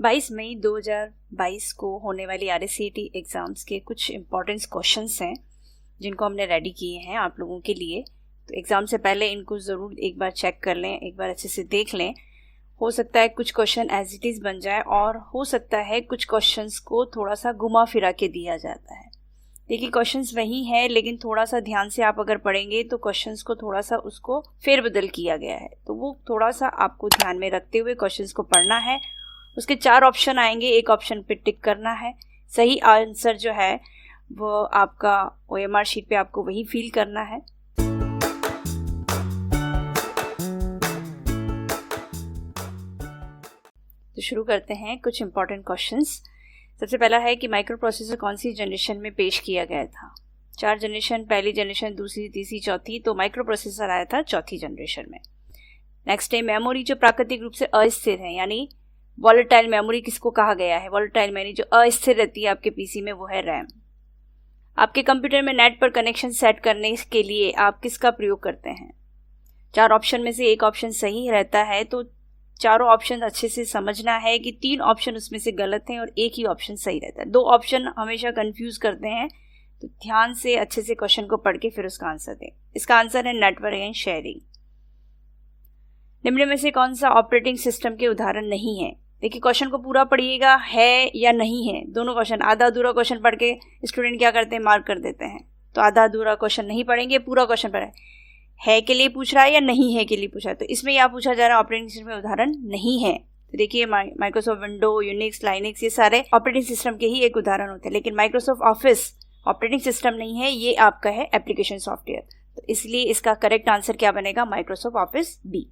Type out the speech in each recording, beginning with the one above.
22 मई 2022 को होने वाली RSCET एग्ज़ाम्स के कुछ इम्पॉर्टेंट क्वेश्चंस हैं जिनको हमने रेडी किए हैं आप लोगों के लिए। तो एग्ज़ाम से पहले इनको ज़रूर एक बार चेक कर लें, एक बार अच्छे से देख लें। हो सकता है कुछ क्वेश्चन एज इट इज़ बन जाए और हो सकता है कुछ क्वेश्चंस को थोड़ा सा घुमा फिरा के दिया जाता है। देखिए क्वेश्चंस वही है लेकिन थोड़ा सा ध्यान से आप अगर पढ़ेंगे तो क्वेश्चंस को थोड़ा सा उसको फेरबदल किया गया है, तो वो थोड़ा सा आपको ध्यान में रखते हुए क्वेश्चंस को पढ़ना है। उसके 4 ऑप्शन आएंगे, एक ऑप्शन पे टिक करना है। सही आंसर जो है वो आपका OMR शीट पे आपको वही फिल करना है। तो शुरू करते हैं कुछ इंपॉर्टेंट क्वेश्चंस। सबसे पहला है कि माइक्रो प्रोसेसर कौन सी जनरेशन में पेश किया गया था। 4 जनरेशन, पहली जनरेशन, दूसरी, तीसरी, चौथी, तो माइक्रो प्रोसेसर आया था चौथी जनरेशन में। नेक्स्ट है मेमोरी जो प्राकृतिक रूप से अस्थिर है, यानी वॉलेटाइल मेमोरी किसको कहा गया है। वॉलेटाइल मेमोरी जो अस्थिर रहती है आपके पीसी में वो है रैम। आपके कंप्यूटर में नेट पर कनेक्शन सेट करने के लिए आप किसका प्रयोग करते हैं। 4 ऑप्शन में से एक ऑप्शन सही रहता है, तो चारों ऑप्शन अच्छे से समझना है कि 3 ऑप्शन उसमें से गलत हैं और एक ही ऑप्शन सही रहता है। 2 ऑप्शन हमेशा कंफ्यूज करते हैं, तो ध्यान से अच्छे से क्वेश्चन को पढ़ के फिर उसका आंसर दें। इसका आंसर है नेटवर्क एंड शेयरिंग। निम्न में से कौन सा ऑपरेटिंग सिस्टम के उदाहरण नहीं है। देखिए क्वेश्चन को पूरा पढ़िएगा, है या नहीं है दोनों क्वेश्चन। आधा अधूरा क्वेश्चन पढ़ के स्टूडेंट क्या करते हैं, मार्क कर देते हैं। तो आधा अधूरा क्वेश्चन नहीं पढ़ेंगे, पूरा क्वेश्चन पढ़े। है के लिए पूछ रहा है या नहीं है के लिए पूछा है, तो इसमें यह पूछा जा रहा है ऑपरेटिंग सिस्टम में उदाहरण नहीं है। तो देखिए माइक्रोसॉफ्ट विंडो, यूनिक्स, लाइनक्स, ये सारे ऑपरेटिंग सिस्टम के ही एक उदाहरण होते हैं, लेकिन माइक्रोसॉफ्ट ऑफिस ऑपरेटिंग सिस्टम नहीं है, ये आपका है एप्लीकेशन सॉफ्टवेयर। तो इसलिए इसका करेक्ट आंसर क्या बनेगा, माइक्रोसॉफ्ट ऑफिस बी।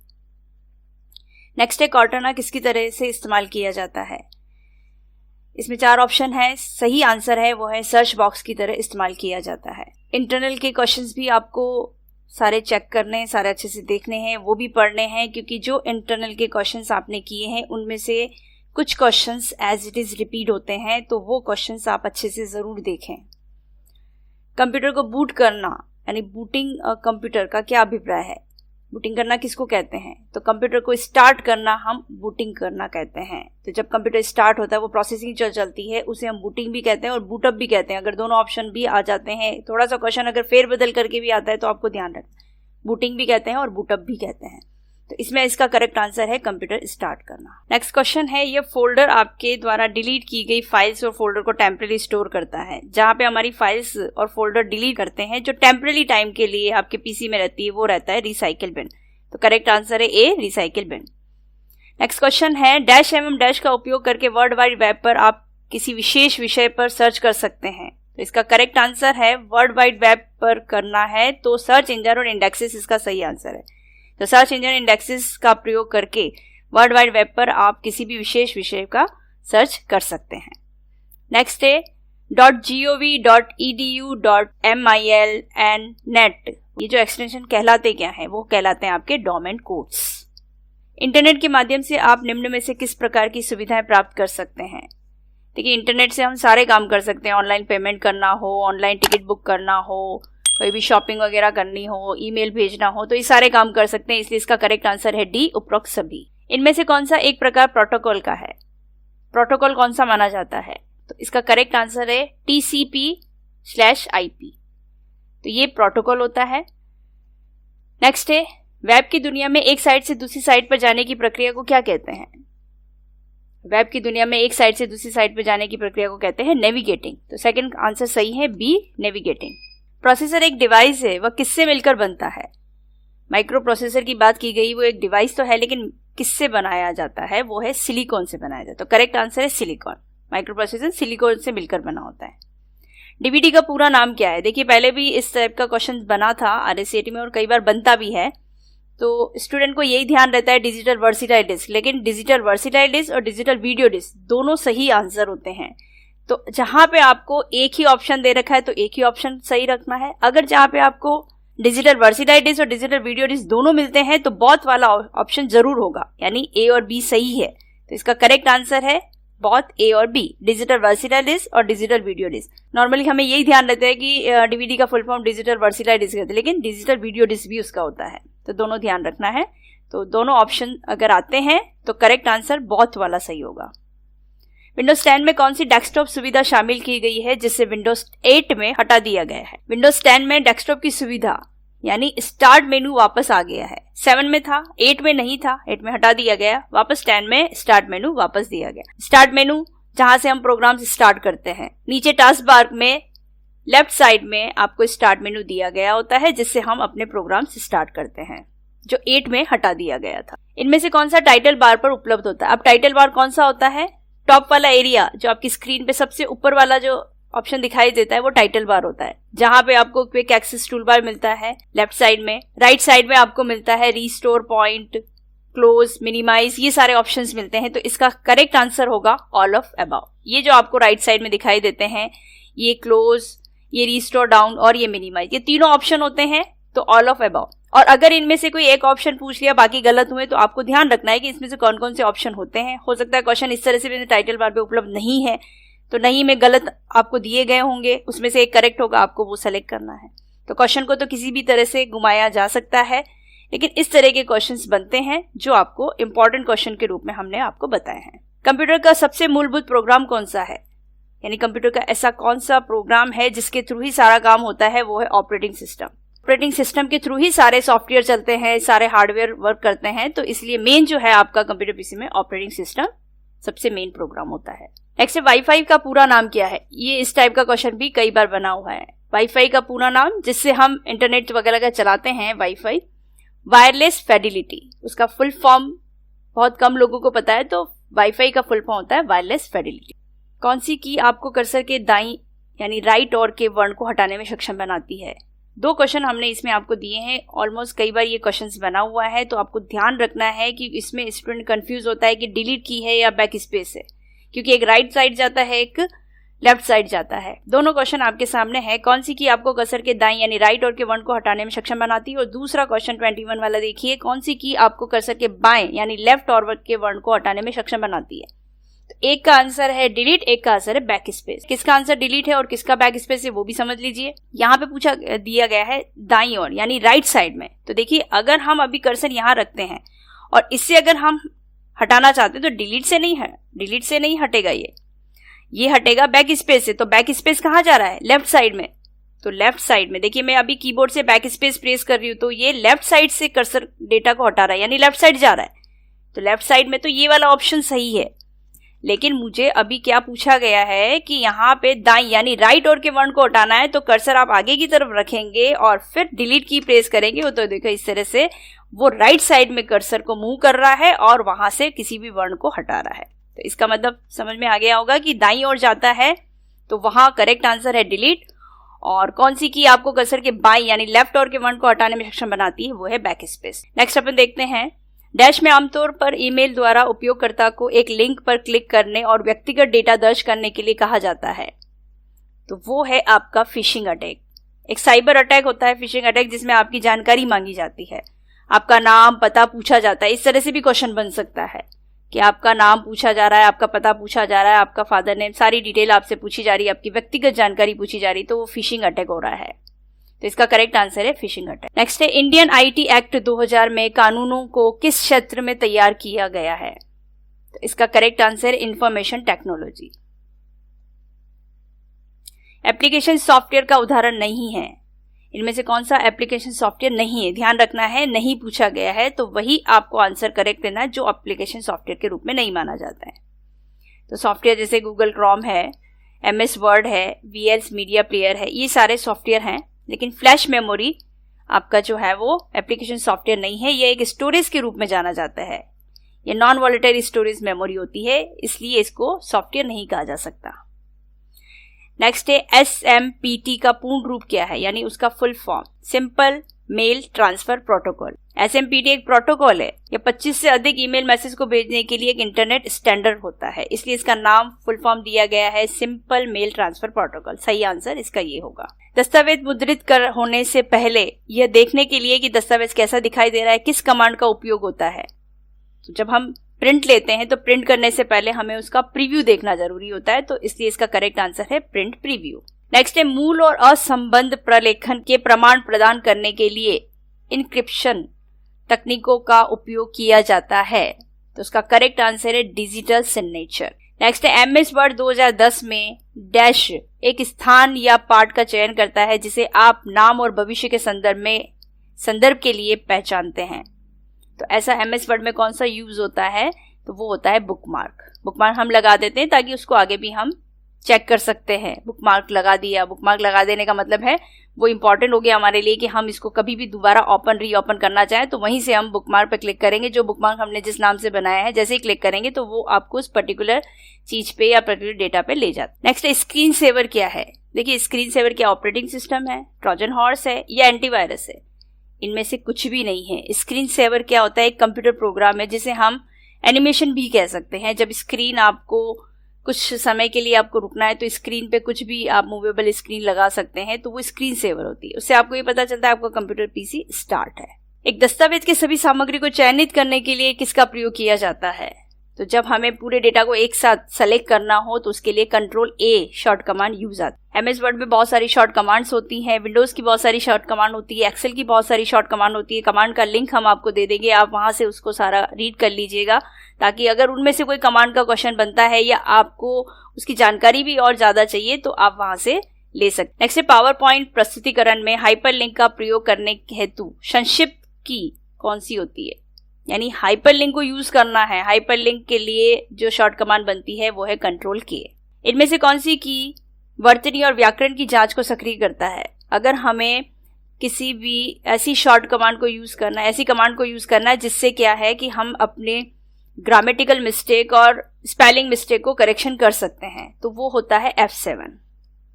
नेक्स्ट है कॉर्टाना किसकी तरह से इस्तेमाल किया जाता है। इसमें 4 ऑप्शन है, सही आंसर है वो है सर्च बॉक्स की तरह इस्तेमाल किया जाता है। इंटरनल के क्वेश्चंस भी आपको सारे चेक करने हैं, सारे अच्छे से देखने हैं, वो भी पढ़ने हैं, क्योंकि जो इंटरनल के क्वेश्चंस आपने किए हैं उनमें से कुछ questions as it is repeat होते हैं, तो वो क्वेश्चंस आप अच्छे से ज़रूर देखें। कंप्यूटर को बूट करना यानी बूटिंग कंप्यूटर का क्या अभिप्राय है। बूटिंग करना किसको कहते हैं, तो कंप्यूटर को स्टार्ट करना हम बूटिंग करना कहते हैं। तो जब कंप्यूटर स्टार्ट होता है, वो प्रोसेसिंग चलती है, उसे हम बूटिंग भी कहते हैं और बूटअप भी कहते हैं। अगर दोनों ऑप्शन भी आ जाते हैं, थोड़ा सा क्वेश्चन अगर फेरबदल करके भी आता है तो आपको ध्यान रखना, बूटिंग भी कहते हैं और बूटअप भी कहते हैं। तो इसमें इसका करेक्ट आंसर है कंप्यूटर स्टार्ट करना। नेक्स्ट क्वेश्चन है, ये फोल्डर आपके द्वारा डिलीट की गई फाइल्स और फोल्डर को टेम्परेरी स्टोर करता है। जहां पे हमारी फाइल्स और फोल्डर डिलीट करते हैं, जो टेम्परेरी टाइम के लिए आपके पीसी में रहती है, वो रहता है रिसाइकिल बिन। तो करेक्ट आंसर है ए, रिसाइकिल बिन। नेक्स्ट क्वेश्चन है, डैश एवं डैश का उपयोग करके वर्ल्ड वाइड वेब पर आप किसी विशेष विषय पर सर्च कर सकते हैं। तो इसका करेक्ट आंसर है वर्ल्ड वाइड वेब पर करना है, तो सर्च इंजन और इंडेक्सेस इसका सही आंसर है। तो सर्च इंजन इंडेक्सेस का प्रयोग करके वर्ल्ड वाइड वेब पर आप किसी भी विशेष विषय का सर्च कर सकते हैं। नेक्स्ट है .gov.edu.mil and net, ये जो एक्सटेंशन कहलाते क्या है, वो कहलाते हैं आपके डोमेन कोड्स। इंटरनेट के माध्यम से आप निम्न में से किस प्रकार की सुविधाएं प्राप्त कर सकते हैं। देखिए इंटरनेट से हम सारे काम कर सकते हैं, ऑनलाइन पेमेंट करना हो, ऑनलाइन टिकट बुक करना हो, कोई भी शॉपिंग वगैरह करनी हो, ईमेल भेजना हो, तो ये सारे काम कर सकते हैं। इसलिए इसका करेक्ट आंसर है डी, उपरोक्त सभी। इनमें से कौन सा एक प्रकार प्रोटोकॉल का है। प्रोटोकॉल कौन सा माना जाता है, तो इसका करेक्ट आंसर है TCP/IP। तो ये प्रोटोकॉल होता है। नेक्स्ट है, वेब की दुनिया में एक साइट से दूसरी साइट पर जाने की प्रक्रिया को क्या कहते हैं। वेब की दुनिया में एक साइट से दूसरी साइट पर जाने की प्रक्रिया को कहते हैं नेविगेटिंग। तो सेकंड आंसर सही है बी, नेविगेटिंग। प्रोसेसर एक डिवाइस है, वह किससे मिलकर बनता है। माइक्रो प्रोसेसर की बात की गई, वो एक डिवाइस तो है लेकिन किससे बनाया जाता है, वो है सिलिकॉन से बनाया जाता है। तो करेक्ट आंसर है सिलिकॉन। माइक्रो प्रोसेसर सिलिकॉन से मिलकर बना होता है। डीवीडी का पूरा नाम क्या है। देखिए पहले भी इस टाइप का क्वेश्चन बना था RSCET में और कई बार बनता भी है, तो स्टूडेंट को यही ध्यान रहता है डिजिटल वर्सिटाइल डिस्क, लेकिन डिजिटल वर्सिटाइल डिस्क और डिजिटल वीडियो डिस्क दोनों सही आंसर होते हैं। तो जहां पे आपको एक ही ऑप्शन दे रखा है तो एक ही ऑप्शन सही रखना है। अगर जहां पे आपको डिजिटल वर्सिटाइल डिस्क और डिजिटल वीडियो डिस्क दोनों मिलते हैं तो बोथ वाला ऑप्शन जरूर होगा, यानी ए और बी सही है। तो इसका करेक्ट आंसर है बोथ ए और बी, डिजिटल वर्सिटाइल डिस्क और डिजिटल वीडियो डिस्क। नॉर्मली हमें यही ध्यान रहता है कि डीवीडी का full form digital versatile disc कहते हैं, लेकिन डिजिटल वीडियो डिस्क भी उसका होता है। तो दोनों ध्यान रखना है। तो दोनों ऑप्शन अगर आते हैं तो करेक्ट आंसर बोथ वाला सही होगा। विंडोज 10 में कौन सी डेस्कटॉप सुविधा शामिल की गई है जिसे विंडोज 8 में हटा दिया गया है? विंडोज 10 में डेस्कटॉप की सुविधा यानी स्टार्ट मेनू वापस आ गया है। 7 में था, 8 में नहीं था, 8 में हटा दिया गया, वापस 10 में स्टार्ट मेनू वापस दिया गया। स्टार्ट मेनू जहां से हम प्रोग्राम स्टार्ट करते हैं, नीचे टास्क बार में लेफ्ट साइड में आपको स्टार्ट मेनू दिया गया होता है जिससे हम अपने प्रोग्राम स्टार्ट करते हैं, जो 8 में हटा दिया गया था। इनमें से कौन सा टाइटल बार पर उपलब्ध होता है? अब टाइटल बार कौन सा होता है? टॉप वाला एरिया जो आपकी स्क्रीन पे सबसे ऊपर वाला जो ऑप्शन दिखाई देता है वो टाइटल बार होता है, जहां पे आपको क्विक एक्सेस टूल बार मिलता है लेफ्ट साइड में। राइट साइड में आपको मिलता है रिस्टोर, पॉइंट, क्लोज, मिनिमाइज, ये सारे ऑप्शंस मिलते हैं। तो इसका करेक्ट आंसर होगा ऑल ऑफ अबव। ये जो आपको राइट साइड में दिखाई देते हैं, ये क्लोज, ये रिस्टोर डाउन और ये मिनिमाइज, ये तीनों ऑप्शन होते हैं तो ऑल ऑफ अबव। और अगर इनमें से कोई एक ऑप्शन पूछ लिया बाकी गलत हुए तो आपको ध्यान रखना है कि इसमें से कौन कौन से ऑप्शन होते हैं। हो सकता है क्वेश्चन इस तरह से टाइटल बार पे उपलब्ध नहीं है तो नहीं में गलत आपको दिए गए होंगे, उसमें से एक करेक्ट होगा, आपको वो सेलेक्ट करना है। तो क्वेश्चन को तो किसी भी तरह से घुमाया जा सकता है, लेकिन इस तरह के क्वेश्चंस बनते हैं जो आपको इंपॉर्टेंट क्वेश्चन के रूप में हमने आपको बताए हैं। कंप्यूटर का सबसे मूलभूत प्रोग्राम कौन सा है? यानी कंप्यूटर का ऐसा कौन सा प्रोग्राम है जिसके थ्रू ही सारा काम होता है? वो है ऑपरेटिंग सिस्टम। ऑपरेटिंग सिस्टम के थ्रू ही सारे सॉफ्टवेयर चलते हैं, सारे हार्डवेयर वर्क करते हैं, तो इसलिए मेन जो है आपका कंप्यूटर पीसी में ऑपरेटिंग सिस्टम सबसे मेन प्रोग्राम होता है। नेक्स्ट है वाईफाई का पूरा नाम क्या है? ये इस टाइप का क्वेश्चन भी कई बार बना हुआ है। वाईफाई का पूरा नाम, जिससे हम इंटरनेट वगैरह का चलाते हैं, वाईफाई, वायरलेस फिडेलिटी। उसका फुल फॉर्म बहुत कम लोगों को पता है, तो वाईफाई का फुल फॉर्म होता है वायरलेस फिडेलिटी। कौन सी की आपको कर्सर के दाईं यानी राइट और के वर्ण को हटाने में सक्षम बनाती है? 2 क्वेश्चन हमने इसमें आपको दिए हैं। ऑलमोस्ट कई बार ये क्वेश्चंस बना हुआ है, तो आपको ध्यान रखना है कि इसमें स्टूडेंट कंफ्यूज होता है कि डिलीट की है या बैक स्पेस है, क्योंकि एक राइट साइड जाता है, एक लेफ्ट साइड जाता है। दोनों क्वेश्चन आपके सामने है। कौन सी की आपको कर्सर के दाईं यानी राइट और के वर्ण को हटाने में सक्षम बनाती है? और दूसरा क्वेश्चन 21 वाला देखिए, कौन सी की आपको कर्सर के बाएं यानी लेफ्ट और के वर्ण को हटाने में सक्षम बनाती है? तो एक का आंसर है डिलीट, एक का आंसर है बैक स्पेस। किसका आंसर डिलीट है और किसका बैक स्पेस है वो भी समझ लीजिए। यहाँ पे पूछा दिया गया है दाईं ओर यानी राइट साइड में, तो देखिए अगर हम अभी कर्सर यहाँ रखते हैं और इससे अगर हम हटाना चाहते हैं तो डिलीट से नहीं हटेगा, ये हटेगा बैक स्पेस से। तो बैक स्पेस कहाँ जा रहा है? लेफ्ट साइड में। तो लेफ्ट साइड में देखिए मैं अभी कीबोर्ड से बैक स्पेस प्रेस कर रही हूँ, तो ये लेफ्ट साइड से कर्सर डेटा को हटा रहा है यानी लेफ्ट साइड जा रहा है। तो लेफ्ट साइड में तो ये वाला ऑप्शन सही है, लेकिन मुझे अभी क्या पूछा गया है कि यहाँ पे दाईं यानी राइट और के वर्ण को हटाना है, तो कर्सर आप आगे की तरफ रखेंगे और फिर डिलीट की प्रेस करेंगे, तो देखो इस तरह से वो राइट साइड में कर्सर को मूव कर रहा है और वहां से किसी भी वर्ण को हटा रहा है। तो इसका मतलब समझ में आ गया होगा कि दाईं ओर जाता है तो वहां करेक्ट आंसर है डिलीट, और कौन सी की आपको कर्सर के बाईं यानी लेफ्ट और के वर्ण को हटाने में सक्षम बनाती है? वो है बैक स्पेस। नेक्स्ट अपन देखते हैं, डैश में आमतौर पर ईमेल द्वारा उपयोगकर्ता को एक लिंक पर क्लिक करने और व्यक्तिगत डेटा दर्ज करने के लिए कहा जाता है। तो वो है आपका फिशिंग अटैक। एक साइबर अटैक होता है फिशिंग अटैक, जिसमें आपकी जानकारी मांगी जाती है, आपका नाम पता पूछा जाता है। इस तरह से भी क्वेश्चन बन सकता है कि आपका नाम पूछा जा रहा है, आपका पता पूछा जा रहा है, आपका फादर नेम, सारी डिटेल आपसे पूछी जा रही है, आपकी व्यक्तिगत जानकारी पूछी जा रही है, तो वो फिशिंग अटैक हो रहा है। तो इसका करेक्ट आंसर है फिशिंग अटैक। नेक्स्ट है, इंडियन आईटी एक्ट 2000 में कानूनों को किस क्षेत्र में तैयार किया गया है? तो इसका correct answer information technology. Application software का उदाहरण नहीं है। इनमें से कौन सा एप्लीकेशन सॉफ्टवेयर नहीं है? ध्यान रखना है, नहीं पूछा गया है तो वही आपको आंसर करेक्ट देना है जो एप्लीकेशन सॉफ्टवेयर के रूप में नहीं माना जाता है। तो सॉफ्टवेयर जैसे गूगल क्रोम है, MS वर्ड है, VLC मीडिया प्लेयर है, ये सारे सॉफ्टवेयर हैं। लेकिन फ्लैश मेमोरी आपका जो है वो एप्लीकेशन सॉफ्टवेयर नहीं है, ये एक स्टोरेज के रूप में जाना जाता है। ये नॉन वॉलेटाइल स्टोरेज मेमोरी होती है, इसलिए इसको सॉफ्टवेयर नहीं कहा जा सकता। नेक्स्ट है, SMPT का पूर्ण रूप क्या है, यानी उसका full form? Simple mail transfer protocol. SMPT एक प्रोटोकॉल है या 25 से अधिक ईमेल मैसेज को भेजने के लिए एक इंटरनेट स्टैंडर्ड होता है, इसलिए इसका नाम फुल फॉर्म दिया गया है सिंपल मेल ट्रांसफर प्रोटोकॉल। सही आंसर इसका ये होगा। दस्तावेज मुद्रित होने से पहले यह देखने के लिए कि दस्तावेज कैसा दिखाई दे रहा है, किस कमांड का उपयोग होता है? तो जब हम प्रिंट लेते हैं तो प्रिंट करने से पहले हमें उसका प्रीव्यू देखना जरूरी होता है, तो इसलिए इसका करेक्ट आंसर है प्रिंट प्रीव्यू। नेक्स्ट है, मूल और असंबद्ध प्रलेखन के प्रमाण प्रदान करने के लिए इनक्रिप्शन तकनीकों का उपयोग किया जाता है, तो उसका करेक्ट आंसर है डिजिटल सिग्नेचर। नेक्स्ट है MS वर्ड 2010 में डैश एक स्थान या पार्ट का चयन करता है जिसे आप नाम और भविष्य के संदर्भ के लिए पहचानते हैं। तो ऐसा MS वर्ड में कौन सा यूज होता है? तो वो होता है बुकमार्क। बुकमार्क हम लगा देते हैं ताकि उसको आगे भी हम चेक कर सकते हैं। बुकमार्क लगा दिया, बुकमार्क लगा देने का मतलब है वो इंपॉर्टेंट हो गया हमारे लिए कि हम इसको कभी भी दोबारा रीओपन करना चाहें तो वहीं से हम बुकमार्क पे क्लिक करेंगे। जो बुकमार्क हमने जिस नाम से बनाया है, जैसे ही क्लिक करेंगे तो वो आपको उस पर्टिकुलर चीज पे या पर्टिकुलर डेटा पे ले जाता है। नेक्स्ट है स्क्रीन सेवर क्या है? देखिए स्क्रीन सेवर क्या ऑपरेटिंग सिस्टम है, ट्रोजन हॉर्स है या एंटीवायरस है? इनमें से कुछ भी नहीं है। स्क्रीन सेवर क्या होता है? एक कंप्यूटर प्रोग्राम है जिसे हम एनिमेशन भी कह सकते हैं। जब स्क्रीन आपको कुछ समय के लिए आपको रुकना है तो स्क्रीन पे कुछ भी आप मूवेबल स्क्रीन लगा सकते हैं, तो वो स्क्रीन सेवर होती है। उससे आपको ये पता चलता है आपका कंप्यूटर PC स्टार्ट है। एक दस्तावेज के सभी सामग्री को चयनित करने के लिए किसका प्रयोग किया जाता है? तो जब हमें पूरे डेटा को एक साथ सेलेक्ट करना हो तो उसके लिए Ctrl+A शॉर्ट कमांड यूज आती है। MS वर्ड में बहुत सारी शॉर्ट कमांड्स होती हैं, विंडोज की बहुत सारी शॉर्ट कमांड होती है, एक्सेल की बहुत सारी शॉर्ट कमांड होती है। कमांड का लिंक हम आपको दे देंगे, आप वहां से उसको सारा रीड कर लीजिएगा ताकि अगर उनमें से कोई कमांड का क्वेश्चन बनता है या आपको उसकी जानकारी भी और ज्यादा चाहिए तो आप वहां से ले सकते। नेक्स्ट पावर पॉइंट प्रस्तुतिकरण में हाइपरलिंक का प्रयोग करने हेतु संक्षिप्त की कौन सी होती है? यानी हाइपरलिंक को यूज करना है, हाइपरलिंक के लिए जो शॉर्ट कमांड बनती है वो है Ctrl+K। इनमें से कौन सी की वर्तनी और व्याकरण की जांच को सक्रिय करता है? अगर हमें किसी भी ऐसी शॉर्ट कमांड को यूज करना है, ऐसी कमांड को यूज करना है जिससे क्या है कि हम अपने ग्रामेटिकल मिस्टेक और स्पेलिंग मिस्टेक को करेक्शन कर सकते हैं, तो वो होता है F7।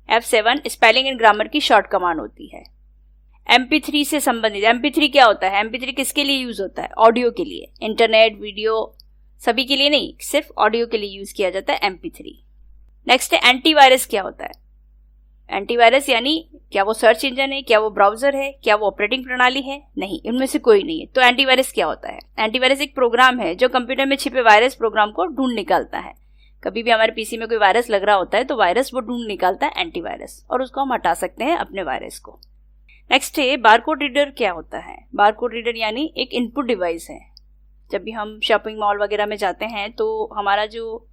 F7 spelling and grammar की शॉर्ट कमांड होती है। MP3 से संबंधित, MP3 क्या होता है? MP3 किसके लिए यूज होता है? ऑडियो के लिए। इंटरनेट, वीडियो सभी के लिए नहीं, सिर्फ ऑडियो के लिए यूज किया जाता है MP3। नेक्स्ट है एंटीवायरस क्या होता है? एंटीवायरस यानी क्या वो सर्च इंजन है, क्या वो ब्राउजर है, क्या वो ऑपरेटिंग प्रणाली है? नहीं, इनमें से कोई नहीं है। तो एंटीवायरस क्या होता है? एंटीवायरस एक प्रोग्राम है जो कंप्यूटर में छिपे वायरस प्रोग्राम को ढूंढ निकालता है। कभी भी हमारे PC में कोई वायरस लग रहा होता है तो वायरस वो ढूंढ निकालता है एंटीवायरस, और उसको हम हटा सकते हैं अपने वायरस को। नेक्स्ट है बारकोड रीडर क्या होता है? बारकोड रीडर यानी एक इनपुट डिवाइस है। जब भी हम शॉपिंग मॉल वगैरह में जाते हैं तो हमारा जो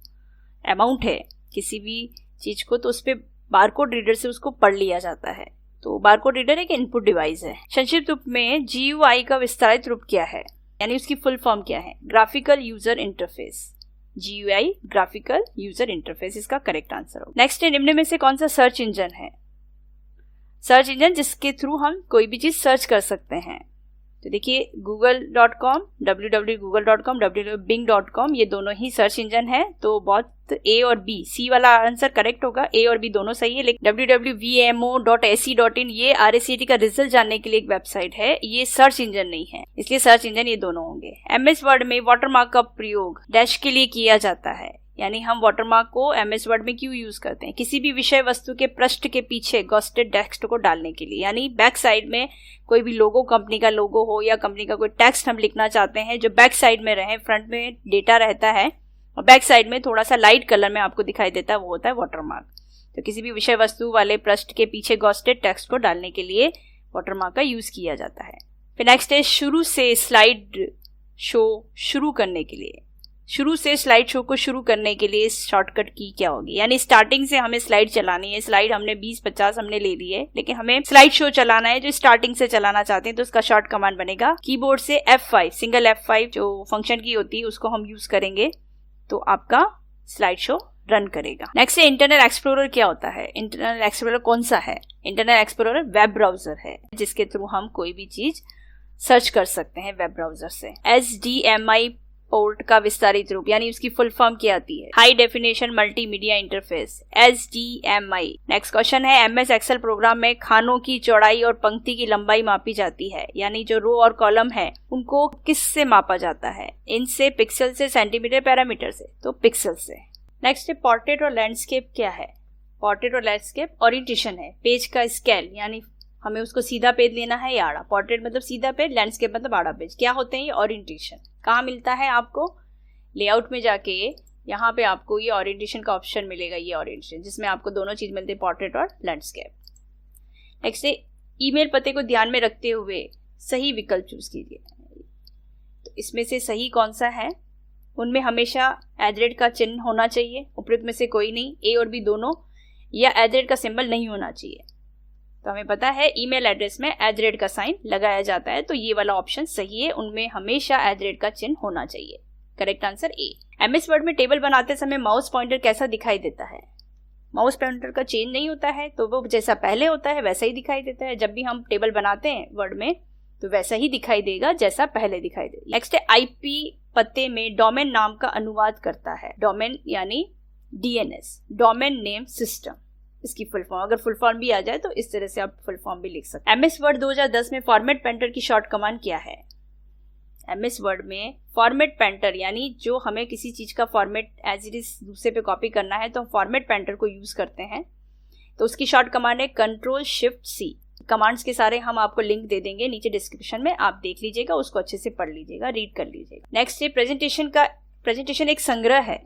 अमाउंट है किसी भी चीज को, तो उस पर बारकोड रीडर से उसको पढ़ लिया जाता है। तो बारकोड रीडर एक इनपुट डिवाइस है। संक्षिप्त रूप में GUI का विस्तारित रूप क्या है? यानी उसकी फुल फॉर्म क्या है? Graphical user interface. GUI graphical user interface इसका करेक्ट आंसर होगा। नेक्स्ट है निम्न में से कौन सा सर्च इंजन है? सर्च इंजन जिसके थ्रू हम कोई भी चीज सर्च कर सकते हैं। तो देखिए google.com, www.google.com, www.bing.com ये दोनों ही सर्च इंजन है। तो बहुत A और B, C वाला आंसर करेक्ट होगा, A और B दोनों सही है। लेकिन www.vmo.ac.in ये RACT का रिजल्ट जानने के लिए एक वेबसाइट है, ये सर्च इंजन नहीं है, इसलिए सर्च इंजन ये दोनों होंगे। MS वर्ड में वाटरमार्क का प्रयोग डैश के लिए किया जाता है। यानी हम वाटरमार्क को MS वर्ड में क्यों यूज करते हैं? किसी भी विषय वस्तु के पृष्ठ के पीछे गॉस्टेड टेक्स्ट को डालने के लिए। यानी बैक साइड में कोई भी लोगो, कंपनी का लोगो हो या कंपनी का कोई टेक्स्ट हम लिखना चाहते हैं जो बैक साइड में रहे, फ्रंट में डेटा रहता है और बैक साइड में थोड़ा सा लाइट कलर में आपको दिखाई देता है, वो होता है वाटरमार्क। तो किसी भी विषय वस्तु वाले पृष्ठ के पीछे गॉस्टेड टेक्स्ट को डालने के लिए वाटरमार्क का यूज किया जाता है। फिर नेक्स्ट है शुरू से स्लाइड शो शुरू करने के लिए। शुरू से स्लाइड शो को शुरू करने के लिए शॉर्टकट की क्या होगी? यानी स्टार्टिंग से हमें स्लाइड चलानी है, स्लाइड हमने 20-50 हमने ले ली है, लेकिन हमें स्लाइड शो चलाना है जो स्टार्टिंग से चलाना चाहते हैं, तो उसका शॉर्ट कमांड बनेगा कीबोर्ड से F5, सिंगल F5 जो फंक्शन की होती है उसको हम यूज करेंगे तो आपका स्लाइड शो रन करेगा। नेक्स्ट है इंटरनेट एक्सप्लोरर क्या होता है? इंटरनेट एक्सप्लोरर कौन सा है? इंटरनेट एक्सप्लोरर वेब ब्राउजर है जिसके थ्रू हम कोई भी चीज सर्च कर सकते हैं वेब ब्राउजर से। HDMI पोर्ट का विस्तारित रूप यानी उसकी फुल फॉर्म क्या आती है? High definition multimedia interface, HDMI। Next question है MS एक्सेल प्रोग्राम में खानों की चौड़ाई और पंक्ति की लंबाई मापी जाती है, यानी जो रो और कॉलम है उनको किससे मापा जाता है? इनसे, पिक्सल से, सेंटीमीटर, पैरामीटर से? तो पिक्सल से। नेक्स्ट है पोर्ट्रेट और लैंडस्केप क्या है? पोर्ट्रेट और लैंडस्केप ओरिएंटेशन है, पेज का स्केल, यानी हमें उसको सीधा पेज लेना है या आड़ा। पोर्ट्रेट मतलब सीधा पेज, लैंडस्केप मतलब आड़ा पेज। क्या होते हैं ये? ओरिएंटेशन। कहाँ मिलता है आपको? लेआउट में जाके यहाँ पे आपको ये ओरिएंटेशन का ऑप्शन मिलेगा, ये ओरिएंटेशन जिसमें आपको दोनों चीज मिलती है, पोर्ट्रेट और लैंडस्केप। नेक्स्ट है ईमेल पते को ध्यान में रखते हुए सही विकल्प चूज कीजिए। तो इसमें से सही कौन सा है? उनमें हमेशा @ का चिन्ह होना चाहिए, उपयुक्त में से कोई नहीं, ए और बी दोनों, या @ का सिंबल नहीं होना चाहिए। तो हमें पता है ईमेल एड्रेस में @ का साइन लगाया जाता है, तो ये वाला ऑप्शन सही है, उनमें हमेशा @ का चिन्ह होना चाहिए। Correct answer A. MS word में टेबल बनाते समय माउस पॉइंटर कैसा दिखाई देता है? माउस पॉइंटर का चेंज नहीं होता है, तो वो जैसा पहले होता है वैसा ही दिखाई देता है। जब भी हम टेबल बनाते हैं वर्ड में तो वैसा ही दिखाई देगा जैसा पहले दिखाई दे। नेक्स्ट है आईपी पते में डोमेन नाम का अनुवाद करता है। डोमेन यानी डीएनएस, डोमेन नेम सिस्टम, इसकी फुल फॉर्म, अगर फुल फॉर्म भी आ जाए तो इस तरह से आप फुल फॉर्म भी लिख सकते हैं। एमएस वर्ड 2010 में फॉर्मेट पेंटर की शॉर्ट कमांड क्या है? एमएस वर्ड में फॉर्मेट पेंटर यानी जो हमें किसी चीज का फॉर्मेट एज इट इज दूसरे पे कॉपी करना है तो हम फॉर्मेट पेंटर को यूज करते हैं। तो उसकी शॉर्ट कमांड है Ctrl+Shift+C। कमांड्स के सारे हम आपको लिंक दे देंगे नीचे डिस्क्रिप्शन में, आप देख लीजिएगा, उसको अच्छे से पढ़ लीजिएगा, रीड कर लीजिएगा। नेक्स्ट है प्रेजेंटेशन एक संग्रह है।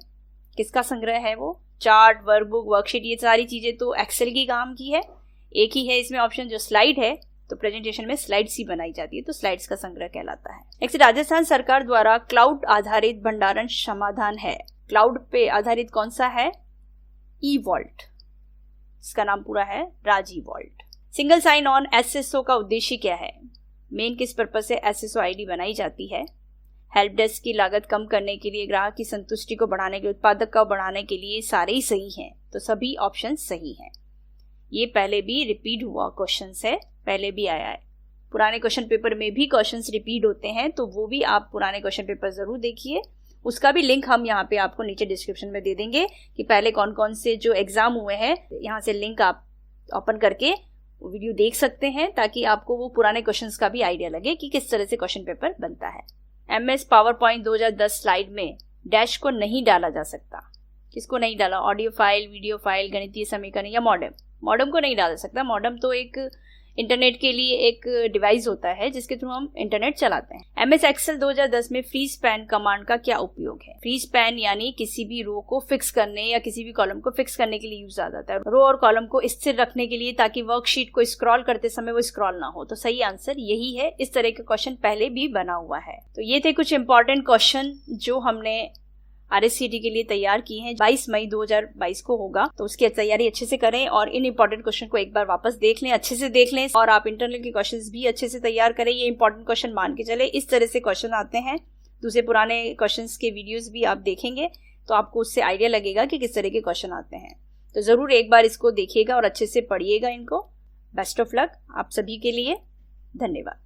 किसका संग्रह है वो? चार्ट, वर्कबुक, वर्कशीट, ये सारी चीजें तो एक्सेल की काम की है। एक ही है इसमें ऑप्शन जो स्लाइड है, तो प्रेजेंटेशन में स्लाइड्स ही बनाई जाती है, तो स्लाइड्स का संग्रह कहलाता है। नेक्स्ट राजस्थान सरकार द्वारा क्लाउड आधारित भंडारण समाधान है। क्लाउड पे आधारित कौन सा है? ई वॉल्ट, इसका नाम पूरा है राजी वॉल्ट। सिंगल साइन ऑन एसएसओ का उद्देश्य क्या है? मेन किस पर्पज से एसएसओ आईडी बनाई जाती है? हेल्प डेस्क की लागत कम करने के लिए, ग्राहक की संतुष्टि को बढ़ाने के लिए, उत्पादक को बढ़ाने के लिए, सारे ही सही हैं, तो सभी ऑप्शन सही हैं। ये पहले भी रिपीट हुआ क्वेश्चन है, पहले भी आया है। पुराने क्वेश्चन पेपर में भी क्वेश्चंस रिपीट होते हैं, तो वो भी आप पुराने क्वेश्चन पेपर जरूर देखिए। उसका भी लिंक हम यहाँ पे आपको नीचे डिस्क्रिप्शन में दे देंगे कि पहले कौन कौन से जो एग्जाम हुए हैं, यहाँ से लिंक आप ओपन करके वीडियो देख सकते हैं, ताकि आपको वो पुराने क्वेश्चंस का भी आइडिया लगे कि किस तरह से क्वेश्चन पेपर बनता है। एमएस पावर पॉइंट 2010 स्लाइड में डैश को नहीं डाला जा सकता। किसको नहीं डाला? ऑडियो फाइल, वीडियो फाइल, गणितीय समीकरण या मॉडेम। मॉडेम को नहीं डाल सकता। मॉडेम तो एक इंटरनेट के लिए एक डिवाइस होता है जिसके थ्रू हम इंटरनेट चलाते हैं। एमएस एक्सेल 2010 में फ्रीज स्पैन कमांड का क्या उपयोग है? फ्रीज स्पैन यानी किसी भी रो को फिक्स करने या किसी भी कॉलम को फिक्स करने के लिए यूज आ जाता है। रो और कॉलम को स्थिर रखने के लिए, ताकि वर्कशीट को स्क्रॉल करते समय वो स्क्रॉल ना हो। तो सही आंसर यही है। इस तरह के क्वेश्चन पहले भी बना हुआ है। तो ये थे कुछ इंपॉर्टेंट क्वेश्चन जो हमने RSCT के लिए तैयार की हैं। 22 मई 2022 को होगा, तो उसकी तैयारी अच्छे से करें और इन इंपॉर्टेंट क्वेश्चन को एक बार वापस देख लें, अच्छे से देख लें, और आप इंटरनल के क्वेश्चंस भी अच्छे से तैयार करें। ये इंपॉर्टेंट क्वेश्चन मान के चले, इस तरह से क्वेश्चन आते हैं। दूसरे पुराने क्वेश्चंस के वीडियोस भी आप देखेंगे तो आपको उससे आइडिया लगेगा कि किस तरह के क्वेश्चन आते हैं। तो जरूर एक बार इसको देखिएगा और अच्छे से पढ़िएगा इनको। बेस्ट ऑफ लक आप सभी के लिए। धन्यवाद।